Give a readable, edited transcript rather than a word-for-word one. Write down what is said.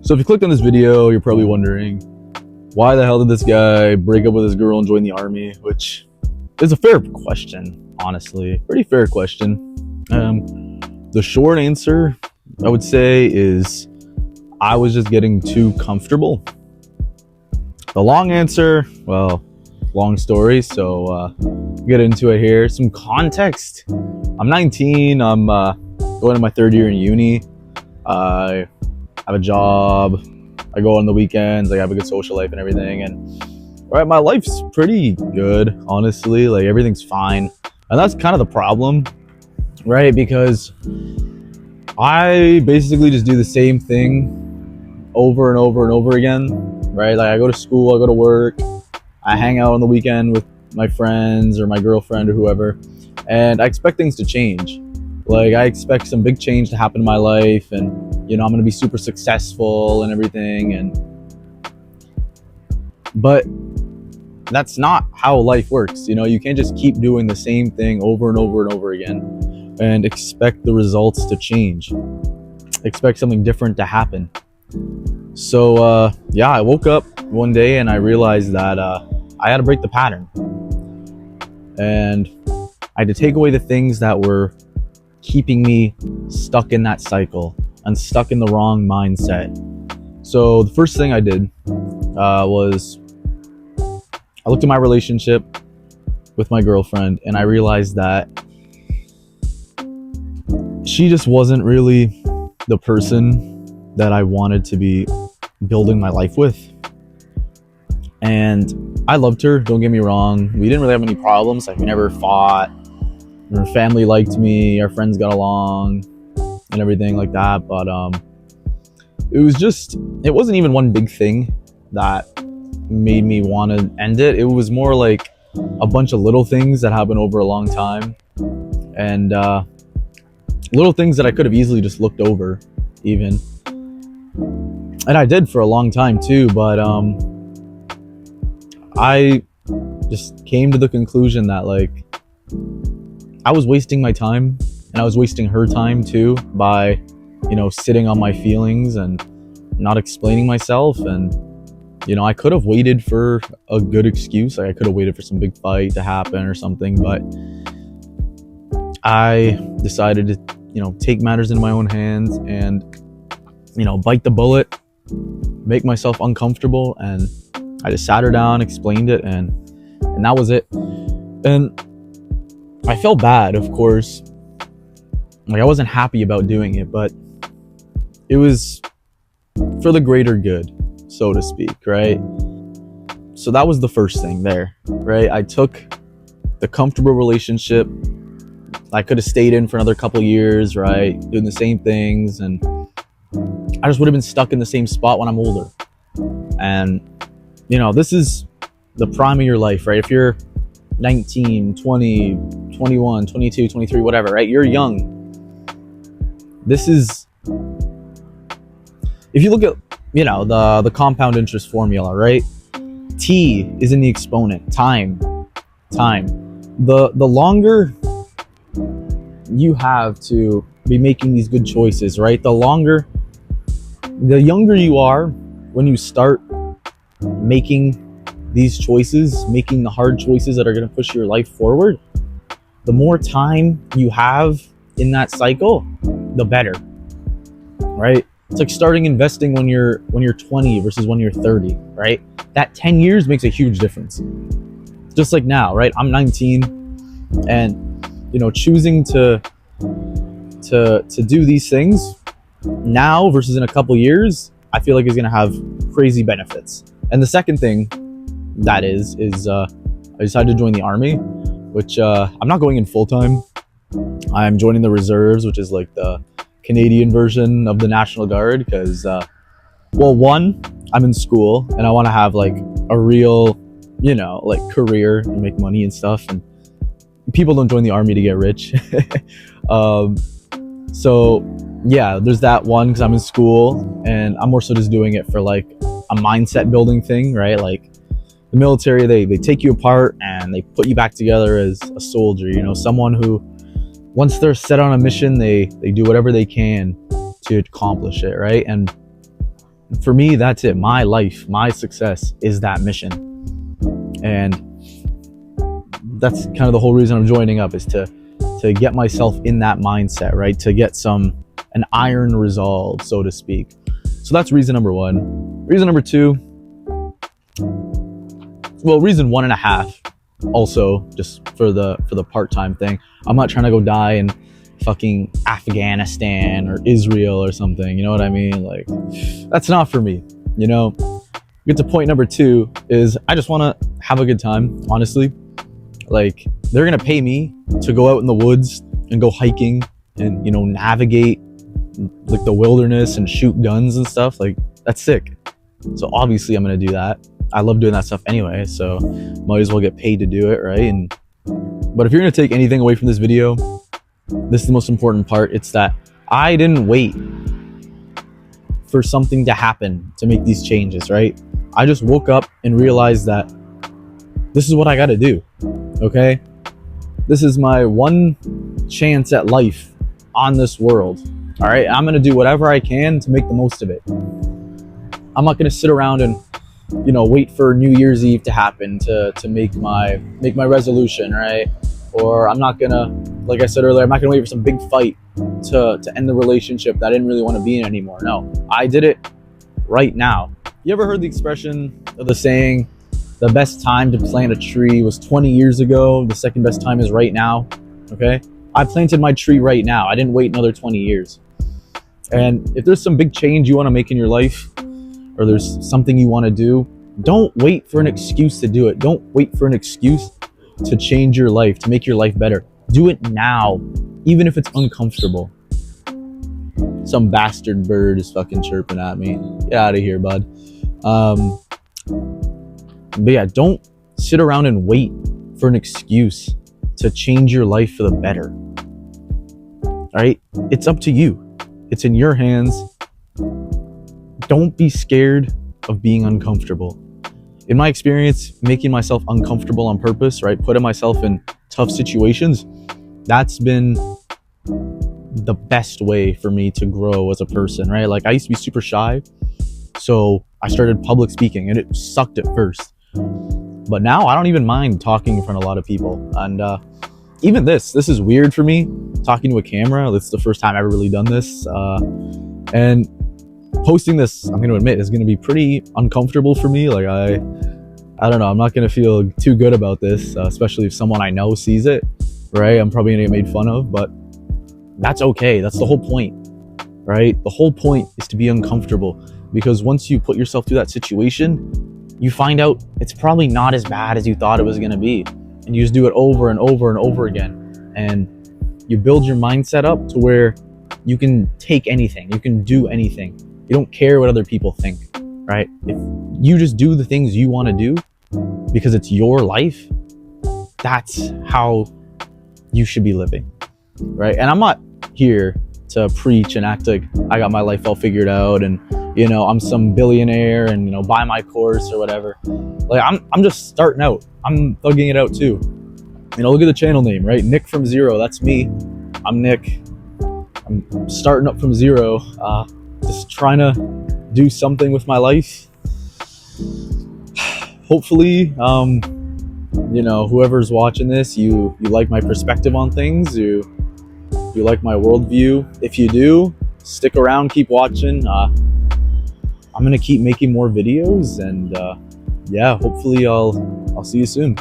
So if you clicked on this video, you're probably wondering, why the hell did this guy break up with his girl and join the army? Which is a fair question, honestly. Pretty fair question. The short answer, I would say, is I was just getting too comfortable. The long answer, well, long story, so get into it here. Some context. I'm 19. I'm going to my third year in uni. I have a job. I go on the weekends. I have a good social life and everything. And right, my life's pretty good, honestly. Like, everything's fine. And that's kind of the problem, right? Because I basically just do the same thing over and over and over again, right? Like, I go to school, I go to work, I hang out on the weekend with my friends or my girlfriend or whoever, and I expect things to change. Like, I expect some big change to happen in my life, and, you know, I'm going to be super successful and everything. But that's not how life works. You know, you can't just keep doing the same thing over and over and over again and expect the results to change. Expect something different to happen. So, yeah, I woke up one day and I realized that I had to break the pattern. And I had to take away the things that were keeping me stuck in that cycle and stuck in the wrong mindset. So the first thing I did was I looked at my relationship with my girlfriend and I realized that she just wasn't really the person that I wanted to be building my life with. And I loved her, don't get me wrong. We didn't really have any problems. Like, we never fought. Her family liked me, our friends got along and everything like that. But it wasn't even one big thing that made me want to end it. It was more like a bunch of little things that happened over a long time, and little things that I could have easily just looked over even. And I did for a long time too, but I just came to the conclusion that, like, I was wasting my time, and I was wasting her time too by, you know, sitting on my feelings and not explaining myself. And, you know, I could have waited for a good excuse. Like, I could have waited for some big fight to happen or something, but I decided to, you know, take matters into my own hands and, you know, bite the bullet, make myself uncomfortable. And I just sat her down, explained it, and that was it. And I felt bad, of course. Like, I wasn't happy about doing it, but it was for the greater good, so to speak, right? So that was the first thing there, right? I took the comfortable relationship I could have stayed in for another couple years, right? Doing the same things, and I just would have been stuck in the same spot when I'm older. And, you know, this is the prime of your life, right? If you're 19, 20, 21, 22, 23, whatever, right? You're young. This is, if you look at, you know, the compound interest formula, right? T is in the exponent, time. The longer you have to be making these good choices, right? The younger you are when you start making these choices, making the hard choices that are going to push your life forward, the more time you have in that cycle, the better, right? It's like starting investing when you're 20 versus when you're 30, right? That 10 years makes a huge difference. Just like now, right? I'm 19, and, you know, choosing to do these things now versus in a couple years, I feel like is going to have crazy benefits. And the second thing that is I decided to join the army, which I'm not going in full time. I'm joining the reserves, which is like the Canadian version of the National Guard, because well, one, I'm in school and I want to have like a real, you know, like career and make money and stuff, and people don't join the army to get rich. So yeah, there's that one, because I'm in school, and I'm more so just doing it for like a mindset building thing, right? Like, the military, they take you apart and they put you back together as a soldier, you know, someone who, once they're set on a mission, they do whatever they can to accomplish it, right? And for me, that's it. My life, my success is that mission. And that's kind of the whole reason I'm joining up, is to get myself in that mindset, right? To get an iron resolve, so to speak. So that's reason number one. Reason number two, well, reason 1.5, also just for the part-time thing. I'm not trying to go die in fucking Afghanistan or Israel or something, you know what I mean? Like, that's not for me, you know? Get to point number 2 is I just want to have a good time, honestly. Like, they're gonna pay me to go out in the woods and go hiking and, you know, navigate like the wilderness and shoot guns and stuff. Like, that's sick. So obviously I'm gonna do that. I love doing that stuff anyway, so might as well get paid to do it, right? But if you're gonna take anything away from this video, this is the most important part. It's that I didn't wait for something to happen to make these changes, right? I just woke up and realized that this is what I gotta do, okay? This is my one chance at life on this world, all right? I'm gonna do whatever I can to make the most of it. I'm not gonna sit around and, you know, wait for New Year's Eve to happen to make my resolution, right? Or I'm not gonna, like I said earlier, I'm not gonna wait for some big fight to end the relationship that I didn't really want to be in anymore. No, I did it right now. You ever heard the expression or the saying, the best time to plant a tree was 20 years ago, the second best time is right now, okay? I planted my tree right now. I didn't wait another 20 years. And if there's some big change you want to make in your life, or there's something you want to do, don't wait for an excuse to do it. Don't wait for an excuse to change your life, to make your life better. Do it now, even if it's uncomfortable. Some bastard bird is fucking chirping at me. Get out of here, bud. But yeah, don't sit around and wait for an excuse to change your life for the better. All right? It's up to you. It's in your hands. Don't be scared of being uncomfortable. In my experience, making myself uncomfortable on purpose, right? Putting myself in tough situations, that's been the best way for me to grow as a person, right? Like, I used to be super shy, so I started public speaking, and it sucked at first. But now I don't even mind talking in front of a lot of people. And even this is weird for me, talking to a camera. This is the first time I've ever really done this. And posting this, I'm going to admit, is going to be pretty uncomfortable for me. Like, I don't know. I'm not going to feel too good about this, especially if someone I know sees it, right? I'm probably going to get made fun of, but that's okay. That's the whole point, right? The whole point is to be uncomfortable, because once you put yourself through that situation, you find out it's probably not as bad as you thought it was going to be. And you just do it over and over and over again. And you build your mindset up to where you can take anything. You can do anything. You don't care what other people think, right? If you just do the things you want to do because it's your life, that's how you should be living, right? And I'm not here to preach and act like I got my life all figured out and, you know, I'm some billionaire and, you know, buy my course or whatever. Like, I'm just starting out. I'm thugging it out too. You know, look at the channel name, right? Nick from Zero. That's me. I'm Nick. I'm starting up from zero. Just trying to do something with my life. Hopefully, you know, whoever's watching this, you like my perspective on things. You like my worldview. If you do, stick around, keep watching. I'm gonna keep making more videos, and yeah, hopefully I'll see you soon.